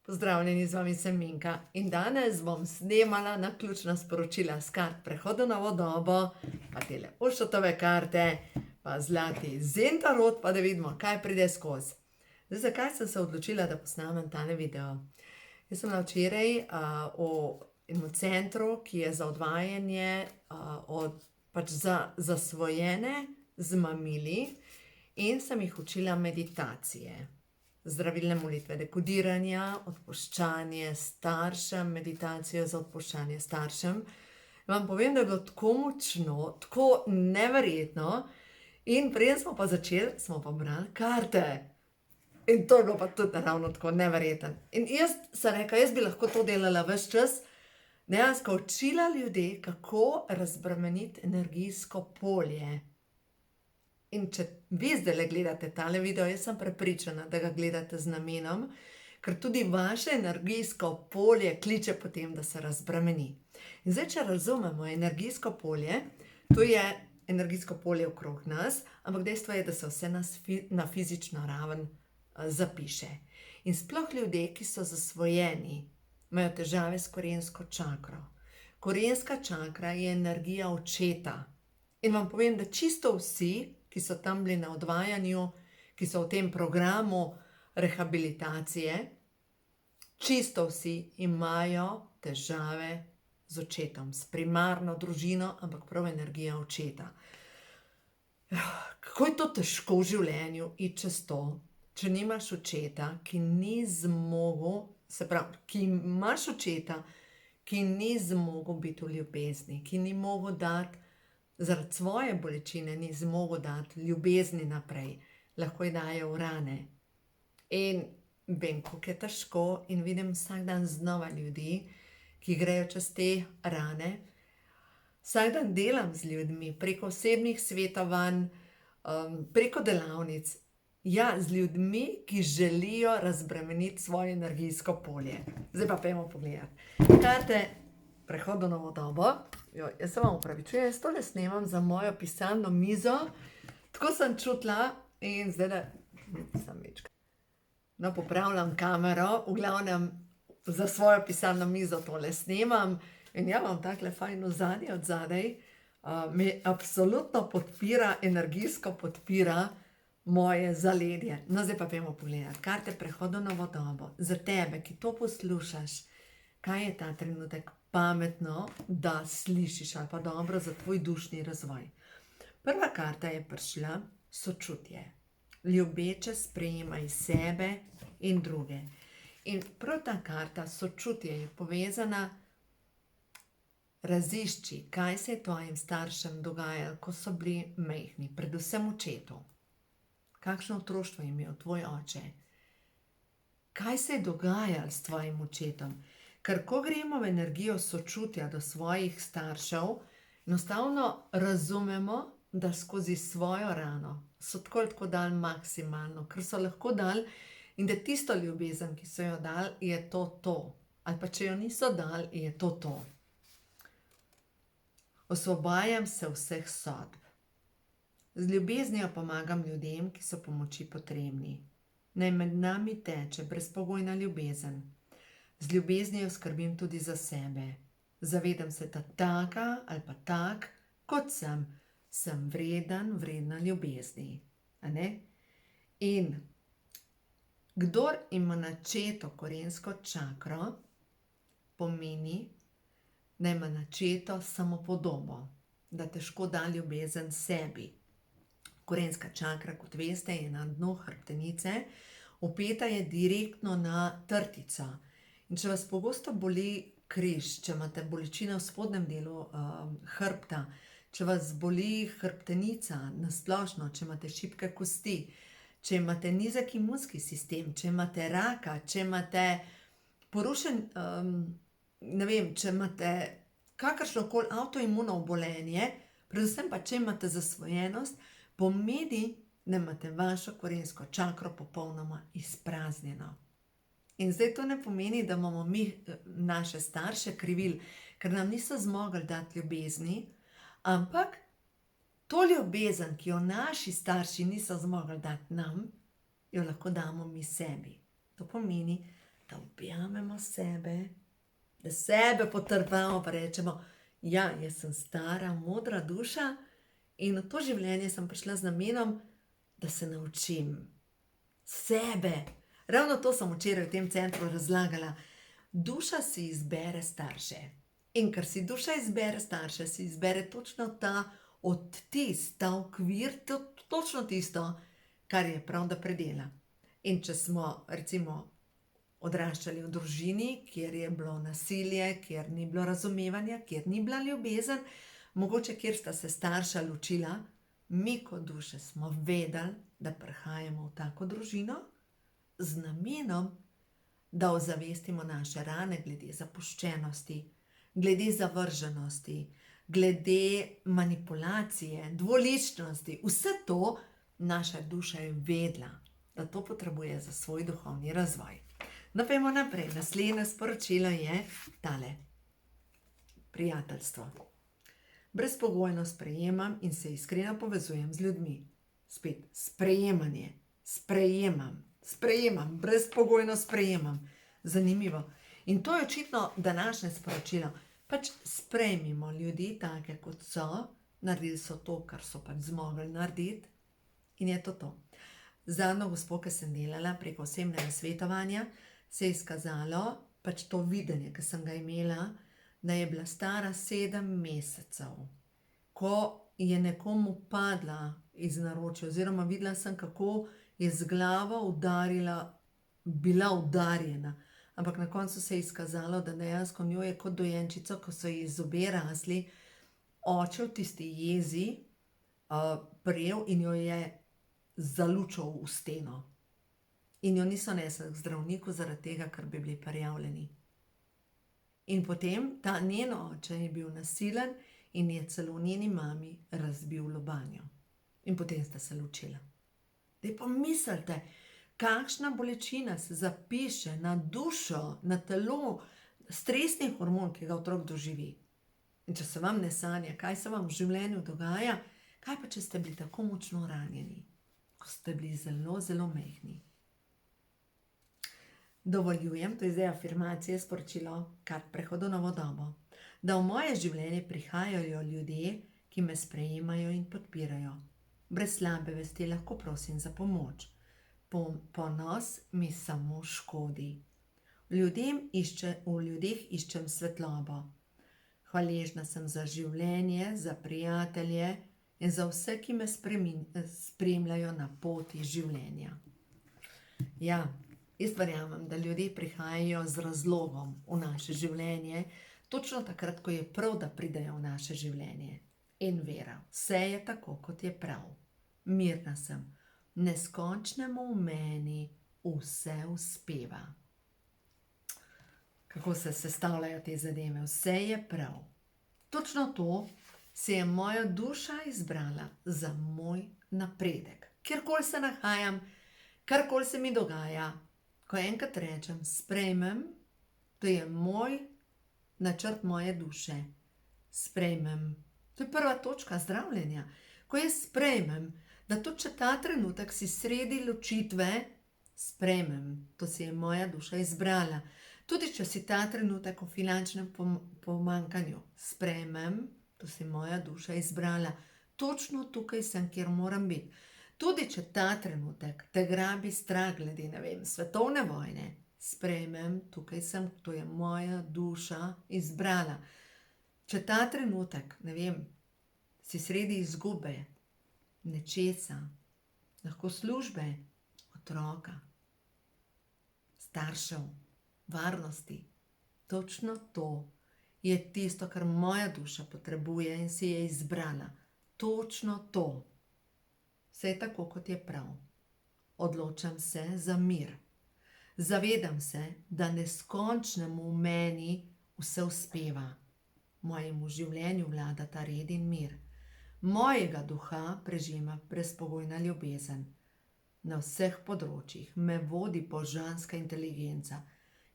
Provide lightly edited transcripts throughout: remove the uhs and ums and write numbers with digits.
Pozdravljeni, z vami sem Minka in danes bom snemala naključna sporočila s kart Prehod v novo dobo, pa tele Ošotove karte, pa zlati Zen tarot, pa da vidimo, kaj pride skozi. Zdaj, zakaj sem se odločila, da posnamem tale video? Jaz sem bila včeraj v enem centru, ki je za odvajanje za zasvojene z mamili, in sem jih učila meditacije. Zdravilne molitve, dekodiranja, odpuščanje staršem, meditacijo za odpuščanje staršem. Vam povem, da je bilo tako močno, tako neverjetno, in preden smo pa začeli, smo pa brali karte. In to je bilo pa tudi naravno tako neverjetno. In jaz sem rekla, jaz bi lahko to delala ves čas, dejansko učila ljudi, kako razbremeniti energijsko polje. In če vi zdaj gledate tale video, jaz sem prepričana, da ga gledate z namenom, ker tudi vaše energijsko polje kliče po tem, da se razbremeni. In zdaj, če razumemo energijsko polje, to je energijsko polje okrog nas, ampak dejstvo je, da se vse na fizično raven zapiše. In sploh ljudje, ki so zasvojeni, imajo težave s korensko čakro. Korenska čakra je energija očeta. In vam povem, da čisto vsi, ki so tam bili na odvajanju, ki so v tem programu rehabilitacije, čisto vsi imajo težave z očetom, s primarno družino, ampak prav energija očeta. Kako je to težko v življenju iti čez to, če nimaš očeta, ki ni zmogel, se pravi, ki imaš očeta, ki ni zmogel biti v ljubezni, ki ni mogel dati, zaradi svoje bolečine ni zmogel dati ljubezni naprej, lahko ji daje v rane. In vem, koliko je težko, in vidim vsak dan znova ljudi, ki grejo čez te rane. Vsak dan delam z ljudmi, preko osebnih svetovanj, preko delavnic. Ja, z ljudmi, ki želijo razbremeniti svoje energijsko polje. Zdaj pa pojdimo pogledati. Karte Prehod v novo dobo. Jaz se vam opravičujem, jaz tole snemam za mojo pisalno mizo. Tako sem čutila in zdaj da sem večkrat. No, popravljam kamero, v glavnem za svojo pisalno mizo tole snemam. In ja, imam takle fajn ozadje od zadaj. Me absolutno podpira, energijsko podpira moje zaledje. No, zdaj pa pojdimo pogledati. Karte Prehod v novo dobo. Za tebe, ki to poslušaš, kaj je ta trenutek pametno, da slišiš, ali pa dobro za tvoj dušni razvoj. Prva karta je prišla sočutje. Ljubeče sprejemaj sebe in druge. In prav ta karta sočutje je povezana, razišči, kaj se je tvojim staršem dogajalo, ko so bili majhni, predvsem očetu. Kakšno otroštvo je imel tvoj oče? Kaj se je dogajalo s tvojim očetom? Ker ko gremo v energijo sočutja do svojih staršev, enostavno razumemo, da skozi svojo rano so tako dali maksimalno, ker so lahko dali, in da tisto ljubezen, ki so jo dali, je to. Ali pa če jo niso dali, je to. Osvobajam se vseh sodb. Z ljubeznijo pomagam ljudem, ki so pomoči potrebni. Naj med nami teče brezpogojna ljubezen. Z ljubeznijo skrbim tudi za sebe. Zavedam se, da taka ali pa tak, kot sem vredna ljubezni. In kdor ima načeto korensko čakro, pomeni, da ima načeto samopodobo, da težko da ljubezen sebi. Korenska čakra, kot veste, je na dnu hrbtenice, vpeta je direktno na trtico. In če vas pogosto boli križ, če imate bolečine v spodnjem delu hrbta, če vas boli hrbtenica na splošno, če imate šibke kosti, če imate nizek imunski sistem, če imate raka, če imate porušen, če imate kakršnokoli avtoimuno obolenje, predvsem pa če imate zasvojenost, pomeni, da imate vašo korensko čakro popolnoma izpraznjeno. In zdaj to ne pomeni, da bomo mi naše starše krivili, ker nam niso zmogli dati ljubezni, ampak to ljubezen, ki jo naši starši niso zmogli dati nam, jo lahko damo mi sebi. To pomeni, da objamemo sebe, da sebe potrpamo pa rečemo, ja, jaz sem stara, modra duša in v to življenje sem prišla z namenom, da se naučim sebe. Ravno to sem včeraj v tem centru razlagala. Duša si izbere starše. In ker si duša izbere starše, si izbere točno ta odtis, ta okvir, točno tisto, kar je prav, da predela. In če smo, recimo, odraščali v družini, kjer je bilo nasilje, kjer ni bilo razumevanja, kjer ni bila ljubezen, mogoče kjer sta se starša ločila, mi kot duše smo vedeli, da prihajamo v tako družino z namenom, da ozavestimo naše rane glede zapuščenosti, glede zavrženosti, glede manipulacije, dvoličnosti. Vse to naša duša je vedela, da to potrebuje za svoj duhovni razvoj. No, pojdimo naprej. Naslednje sporočilo je tale. Prijateljstvo. Brezpogojno sprejemam in se iskreno povezujem z ljudmi. Spet, sprejemanje. Sprejemam, brezpogojno sprejemam. Zanimivo. In to je očitno današnje sporočilo. Pač sprejmimo ljudi take, kot so, naredili so to, kar so pač zmogli narediti in je to. Zadnjo gospo, ki sem delala preko osebnega svetovanja, se je izkazalo, pač to videnje, ki sem ga imela, da je bila stara 7 mesecev, ko je nekomu padla iz naročja, oziroma videla sem, kako je z glavo bila udarjena. Ampak na koncu se je izkazalo, da dejansko njo je kot dojenčico, ko so ji zobje rasli, oče v tisti jezi prijel in jo je zalučal v steno. In jo niso nesli k zdravniku zaradi tega, ker bi bili prijavljeni. In potem ta njen oče je bil nasilen in je celo njeni mami razbil lobanjo. In potem sta se ločila. Daj pa mislite, kakšna bolečina se zapiše na dušo, na telo, stresni hormon, ki ga otrok doživi. In če se vam ne sanja, kaj se vam v življenju dogaja, kaj pa če ste bili tako močno ranjeni, ko ste bili zelo, zelo majhni. Dovoljujem, to je zdaj afirmacije, sporočilo kart prehodu novo dobo, da v moje življenje prihajajo ljudje, ki me sprejemajo in podpirajo. Brez slabe vesti lahko prosim za pomoč. Ponos mi samo škodi. V ljudeh iščem svetlobo. Hvaležna sem za življenje, za prijatelje in za vse, ki me spremljajo na poti življenja. Ja, jaz verjamem, da ljudje prihajajo z razlogom v naše življenje, točno takrat, ko je prav, da pridejo v naše življenje. In vera, vse je tako, kot je prav. Mirna sem. Neskončnemu v meni vse uspeva. Kako se sestavljajo te zadeve? Vse je prav. Točno to se je moja duša izbrala za moj napredek. Kjerkoli se nahajam, karkoli se mi dogaja, ko enkrat rečem, sprejmem, to je moj načrt moje duše. Sprejmem. To je prva točka zdravljenja. Ko jaz sprejmem, da tudi če ta trenutek si sredi ločitve, sprejmem, to si je moja duša izbrala. Tudi če si ta trenutek v finančnem pomanjkanju, sprejmem, to si moja duša izbrala. Točno tukaj sem, kjer moram biti. Tudi če ta trenutek te grabi strah glede, svetovne vojne, sprejmem, tukaj sem, to je moja duša izbrala. Če ta trenutek, si sredi izgube, nečesa, lahko službe, otroka, staršev, varnosti, točno to je tisto, kar moja duša potrebuje in si je izbrala. Točno to. Vse je tako, kot je prav. Odločam se za mir. Zavedam se, da neskončnemu v meni vse uspeva. Mojemu življenju vlada ta red in mir. Mojega duha prežema brezpogojna ljubezen. Na vseh področjih me vodi božanska inteligenca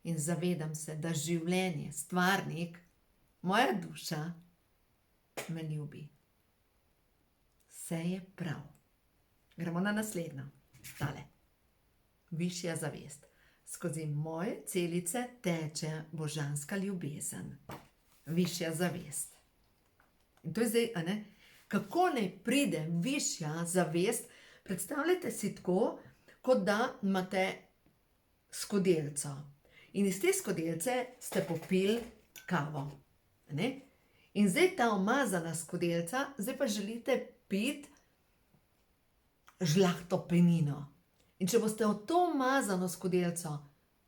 in zavedam se, da življenje, stvarnik, moja duša, me ljubi. Vse je prav. Gremo na naslednjo. Tale. Višja zavest. skozi moje celice teče božanska ljubezen, višja zavest. In to je zdaj, a ne, kako naj pride višja zavest. Predstavljajte si tako, kot da imate skodelico. In iz te skodelice ste popili kavo. Ne? In zdaj ta umazana skodelica, zdaj pa želite piti žlahto penino. In če boste v to umazano skodelico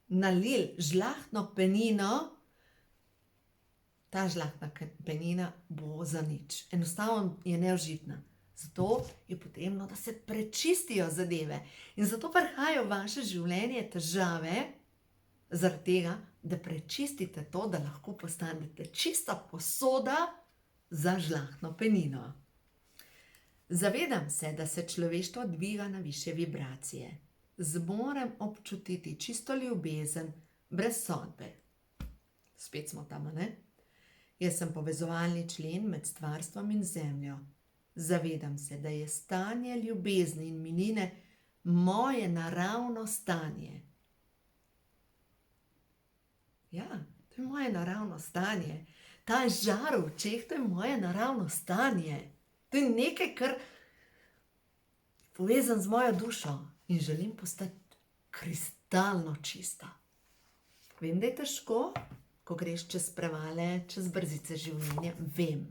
nalili žlahtno penino, ta žlahtna penina bo za nič. Enostavno je neužitna. Zato je potrebno, da se prečistijo zadeve. In zato prihajajo v vaše življenje težave, zaradi tega, da prečistite to, da lahko postanete čista posoda za žlahtno penino. Zavedam se, da se človeštvo dviga na višje vibracije. Zmorem občutiti čisto ljubezen, brez sodbe. Spet smo tam, ne? Jaz sem povezovalni člen med stvarstvom in zemljo. Zavedam se, da je stanje ljubezni in miline moje naravno stanje. Ja, to je moje naravno stanje. Ta žar v očeh, to je moje naravno stanje. To je nekaj, kar je povezan z mojo dušo in želim postati kristalno čista. Vem, da je težko, ko greš čez prevale, čez brzice življenja, vem.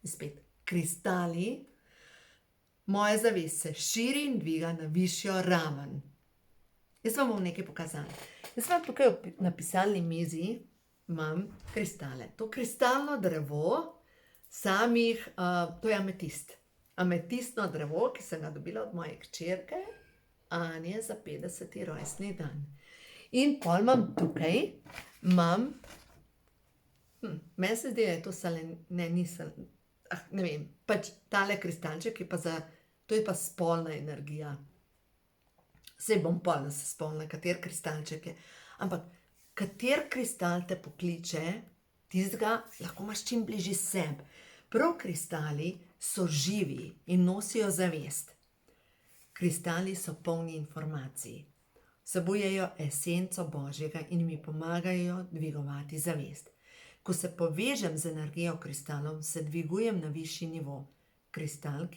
In spet, kristali, moja zavest se širi in dviga na višjo raven. Jaz vam bom nekaj pokazala. Jaz vam tukaj na pisalni mizi imam kristale. To kristalno drevo samih, to je ametist. Ametistno drevo, ki sem ga dobila od moje hčerke Anje za 50. rojstni dan. In pol imam tukaj, meni se zdi, da je to ne vem, pač tale kristalček je pa to je pa spolna energija. Saj bom pol se spomnila, kater kristalček je. Ampak, kater kristal te pokliče, tistega lahko imaš čim bližje sebi. Prav kristali so živi in nosijo zavest. Kristali so polni informacij. Vsebujejo esenco Božjega in mi pomagajo dvigovati zavest. Ko se povežem z energijo kristalom, se dvigujem na višji nivo. Kristal,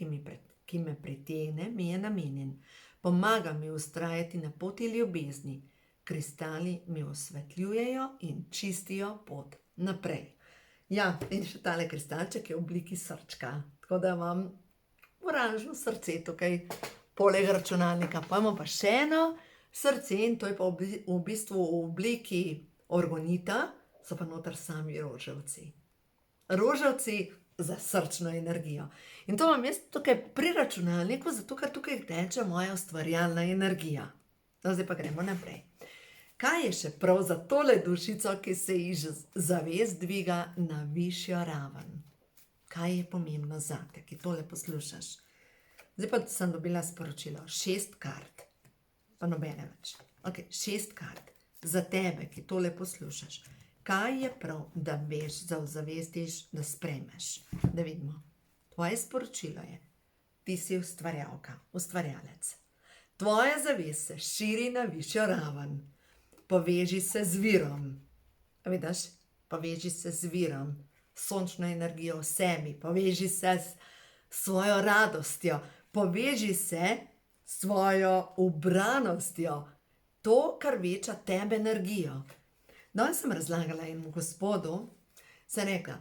ki me pritegne, mi je namenjen. Pomaga mi vztrajati na poti ljubezni. Kristali mi osvetljujejo in čistijo pot naprej. Ja, in še tale kristalček je v obliki srčka. Tako da imam oranžno srce tukaj poleg računalnika. Pa imam pa še eno srce in to je pa v bistvu v obliki orgonita, so pa noter sami roževci. Roževci za srčno energijo. In to imam jaz tukaj pri računalniku, zato ker tukaj teče moja ustvarjalna energija. No, zdaj pa gremo naprej. Kaj je še prav za tole dušico, ki se ji zavest dviga na višjo raven? Kaj je pomembno zate, ki tole poslušaš? Zdaj pa sem dobila sporočilo. 6 kart. Pa nobene več. Ok, 6 kart. Za tebe, ki tole poslušaš. Kaj je prav, da veš, zavestiš, da sprejmeš? Da vidimo. Tvoje sporočilo je. Ti si ustvarjalka, ustvarjalec. Tvoja zavest se širi na višjo raven. Poveži se z virom. A vidiš? Poveži se z virom. Sončno energijo v sebi. Poveži se s svojo radostjo. Poveži se s svojo ubranostjo. To, kar veča tebe energijo. Danes sem razlagala enemu gospodu, sem rekla,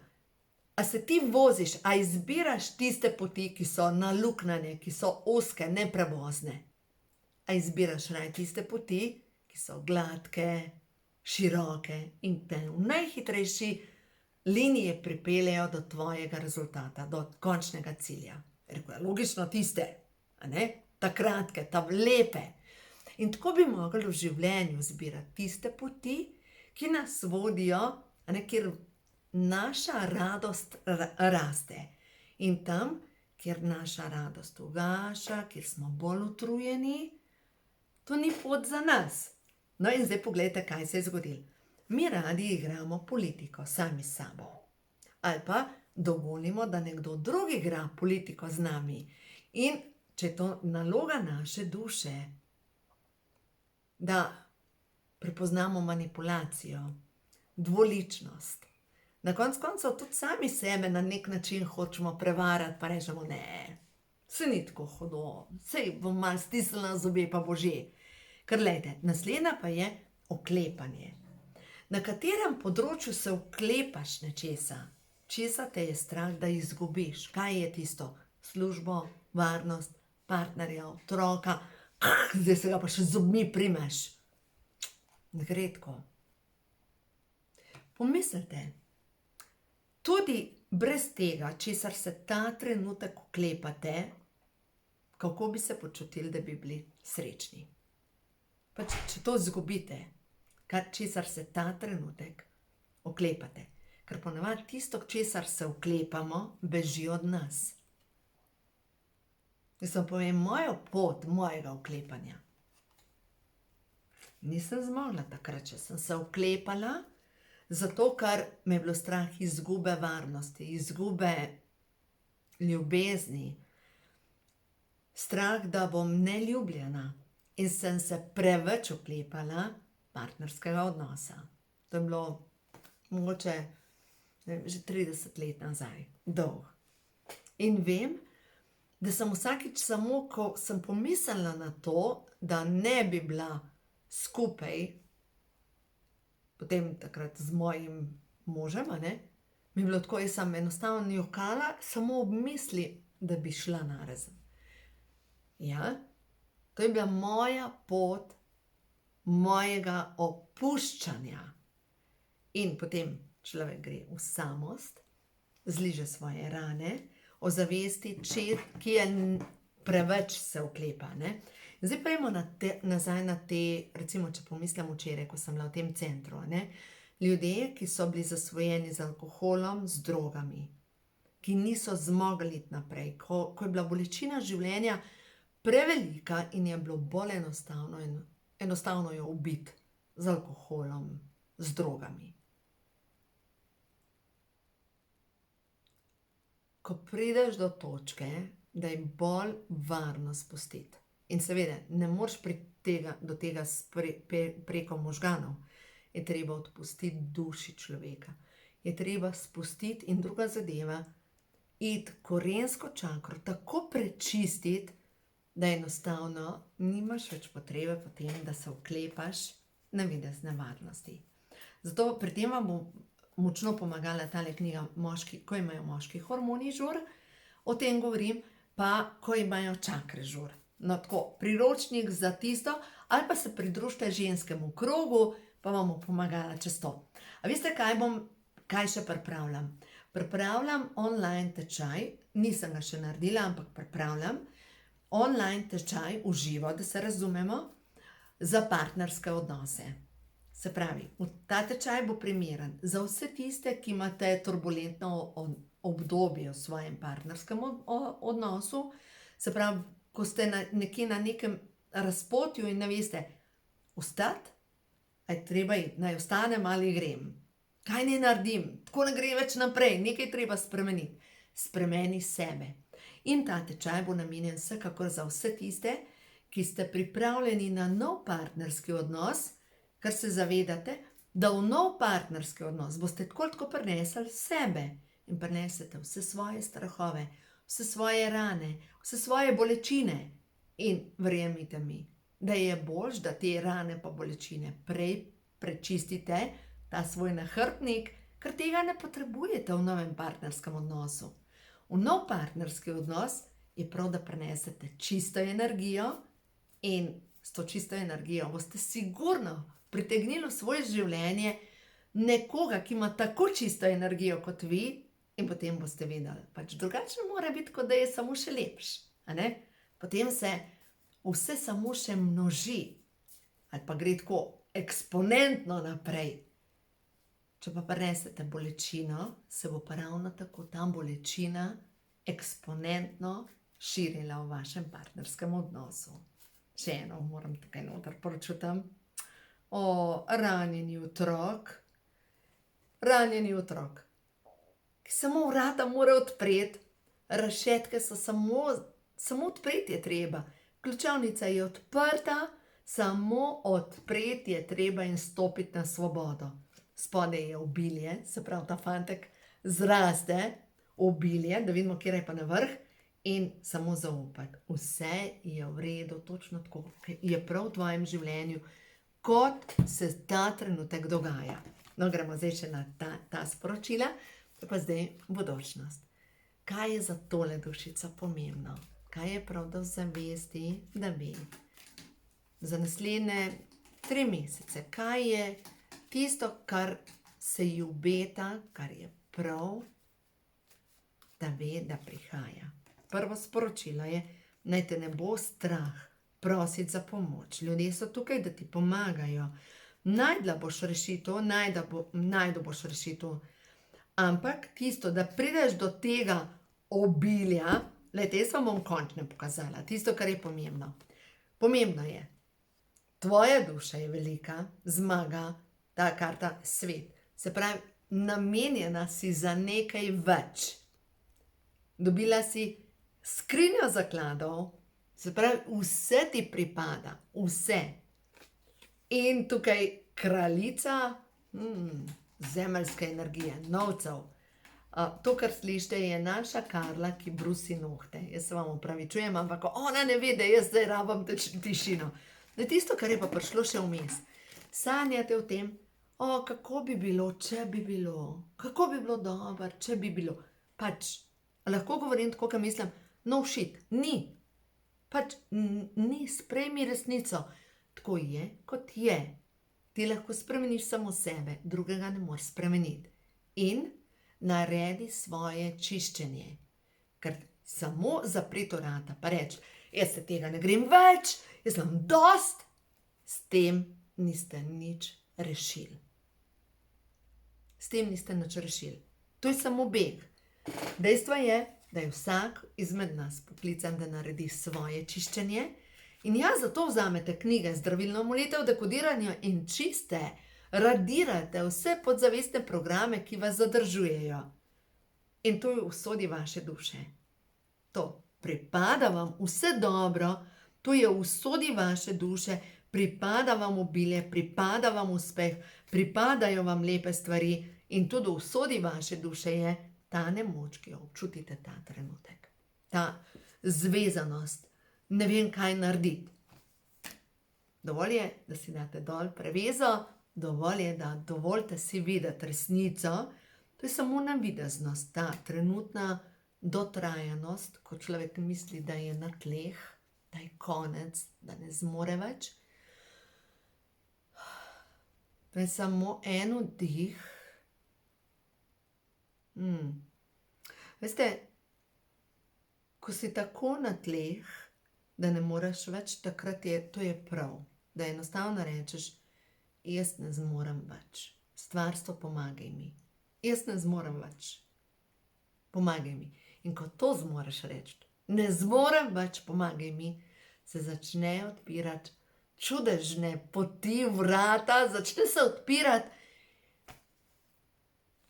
a se ti voziš, a izbiraš tiste poti, ki so naluknjane, ki so ozke, neprevozne. A izbiraš raje tiste poti, ki so gladke, široke in te v najhitrejši liniji pripeljejo do tvojega rezultata, do končnega cilja. Rekel je, logično tiste, a ne? Ta kratke, ta lepe. In tako bi mogli v življenju zbirati tiste poti, ki nas vodijo, a ne, kjer naša radost raste. In tam, kjer naša radost ugaša, kjer smo bolj utrujeni, to ni pot za nas. No in zdaj pogledajte, kaj se je zgodilo. Mi radi igramo politiko sami s sabo. Ali pa dovolimo, da nekdo drug igra politiko z nami. In če je to naloga naše duše, da prepoznamo manipulacijo, dvoličnost. Na koncu koncev tudi sami sebe na nek način hočemo prevarati, pa rečemo, ne, se ni tako hudo, sej bom malo stisnila zobe, pa bo že. Ker glejte, naslednja pa je oklepanje. Na katerem področju se oklepaš nečesa? Česa te je strah, da izgubiš? Kaj je tisto? Službo, varnost, partnerja, otroka, zdaj se ga pa še z zobmi primeš. Ne gre tako. Pomislite, tudi brez tega, česar se ta trenutek oklepate, kako bi se počutili, da bi bili srečni. Pač, če to izgubite, česar se ta trenutek oklepate. Ker ponavadi tisto, česar se oklepamo, beži od nas. Jaz vam povem mojo pot mojega oklepanja. Nisem zmogla takrat, če sem se oklepala, zato ker me je bilo strah izgube varnosti, izgube ljubezni, strah, da bom neljubljena in sem se preveč oklepala partnerskega odnosa. To je bilo mogoče že 30 let nazaj, dolg. In vem, da sem vsakič samo, ko sem pomislila na to, da ne bi bila skupaj, potem takrat z mojim možem, mi je bilo tako, jaz sem enostavno jokala, samo ob misli, da bi šla narazen. Ja, to je bila moja pot mojega opuščanja. In potem človek gre v samost, zliže svoje rane, ozavesti, ki je preveč se oklepa. Zdaj pa idemo nazaj na te, recimo, če pomislim včeraj, ko sem bila v tem centru. Ljudje, ki so bili zasvojeni z alkoholom, z drogami, ki niso zmogli iti naprej, ko je bila bolečina življenja prevelika in je bilo bolj enostavno jo ubiti z alkoholom, z drogami. Ko prideš do točke, da je bolj varno spustiti. In seveda, ne moreš do tega preko možganov. Je treba odpustiti duši človeka. Je treba spustiti in druga zadeva, iti korensko čakro, tako prečistiti, da enostavno nimaš več potrebe po tem, da se oklepaš navidezne varnosti. Zato pri tem vam bom močno pomagala tale knjiga Ko imajo moški hormoni žur, o tem govorim, pa ko imajo čakre žur. No, tako, priročnik za tisto, ali pa se pridružite ženskemu krogu, pa vam bom pomagala čez to. A veste, kaj še pripravljam? Pripravljam online tečaj, nisem ga še naredila, ampak pripravljam online tečaj v živo, da se razumemo, za partnerske odnose. Se pravi, ta tečaj bo primeren za vse tiste, ki imate turbulentno obdobje v svojem partnerskem odnosu. Se pravi, ko ste nekje na nekem razpotju in ne veste, ostati, ali treba iti, naj ostanem ali grem. Kaj naj naredim? Tako ne gre več naprej, nekaj treba spremeniti. Spremeni sebe. In ta tečaj bo namenjen vsekakor za vse tiste, ki ste pripravljeni na nov partnerski odnos, ker se zavedate, da v nov partnerski odnos boste tako prinesli sebe in prinesete vse svoje strahove, vse svoje rane, vse svoje bolečine. In verjemite mi, da je boljše, da te rane pa bolečine prej prečistite, ta svoj nahrbtnik, ker tega ne potrebujete v novem partnerskem odnosu. V nov partnerski odnos je prav, da prinesete čisto energijo in s to čisto energijo boste sigurno pritegnili v svoje življenje nekoga, ki ima tako čisto energijo kot vi, in potem boste vedeli, pač drugače mora biti, kot da je samo še lepš. Potem se vse samo še množi, ali pa gre tako eksponentno naprej. Če pa prinesete bolečino, se bo pa ravno tako ta bolečina eksponentno širila v vašem partnerskem odnosu. Še eno moram tukaj noter poročutam. Ranjeni otrok, ki samo vrata mora odpreti, rešetke so samo odpreti je treba. Ključavnica je odprta, Samo odpreti je treba in stopiti na svobodo. Spodaj je obilje, se pravi, ta fantek zraste obilje, da vidimo, kje je pa na vrh, in samo zaupati. Vse je v redu, točno tako, je prav v tvojem življenju, kot se ta trenutek dogaja. No, gremo zdaj še na ta sporočila, pa zdaj bodočnost. Kaj je za tole dušica pomembno? Kaj je prav, da v zavesti, da ve? Za naslednje 3 mesece, kaj je tisto, kar se ji obeta, kar je prav, da ve, da prihaja. Prvo sporočilo je, naj te ne bo strah prositi za pomoč. Ljudje so tukaj, da ti pomagajo. Najdla boš rešitev, najdu boš rešitev. Ampak tisto, da prideš do tega obilja, glejte, jaz vam bom končno pokazala, tisto, kar je pomembno. Pomembno je, tvoja duša je velika, zmaga, ta karta svet. Se pravi, namenjena si za nekaj več. Dobila si skrinjo zakladov, se pravi, vse ti pripada, vse. In tukaj kraljica, zemeljske energije, novcev. To, kar slišite, je naša Karla, ki brusi nohte. Jaz se vam opravičujem, ampak ona ne ve, da jaz zdaj rabim tišino. Da tisto, kar je pa prišlo še vmes. Sanjate o tem, kako bi bilo, če bi bilo, kako bi bilo dobro, če bi bilo. Pač, lahko govorim tako, kot mislim, no shit, ni. Pač ni, sprejmi resnico. Tako je, kot je. Ti lahko spremeniš samo sebe, drugega ne moreš spremeniti. In naredi svoje čiščenje. Ker samo zapreti vrata, pa reči, jaz se tega ne grem več, jaz imam dost, s tem niste nič rešili. S tem niste nič rešili. To je samo beg. Dejstvo je, da je vsak izmed nas poklican, da naredi svoje čiščenje. In ja, zato vzamete knjige Zdravilno molitev, dekodiranje in čiste, radirate vse podzavestne programe, ki vas zadržujejo. In to je v usodi vaše duše. To pripada vam vse dobro, to je v usodi vaše duše, pripada vam obilje, pripada vam uspeh, pripadajo vam lepe stvari in tudi v usodi vaše duše je ta nemoč, ki jo občutite ta trenutek. Ta zvezanost, ne vem, kaj narediti. Dovolj je, da si date dol prevezo, dovolj je, da dovolite si videti resnico. To je samo navideznost, ta trenutna dotrajanost, ko človek misli, da je na tleh, da je konec, da ne zmore več. To je samo en vdih. Veste, ko si tako na tleh, da ne moreš več, takrat to je prav, da enostavno rečeš, jaz ne zmorem več. Stvarstvo, pomagaj mi. Jaz ne zmorem več. Pomagaj mi. In ko to zmoreš reči, ne zmorem več, pomagaj mi, se začne odpirati čudežne poti, vrata, začne se odpirati.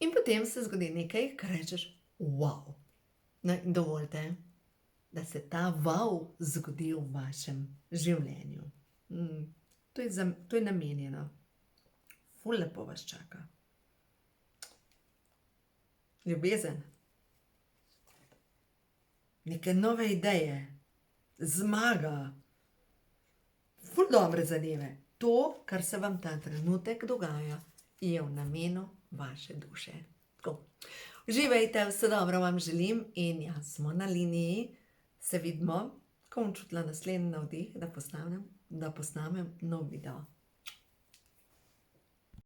In potem se zgodi nekaj, kar rečeš, wow. In dovolite, da se ta wow zgodi v vašem življenju. To je namenjeno. Ful lepo vas čaka. Ljubezen. Neke nove ideje. Zmaga. Ful dobre zadeve. To, kar se vam ta trenutek dogaja, je v namenu vaše duše. Tako. Uživajte, vse dobro vam želim in ja, smo na liniji. Se vidimo, ko bom čutila naslednji navdih, da posnamem nov video.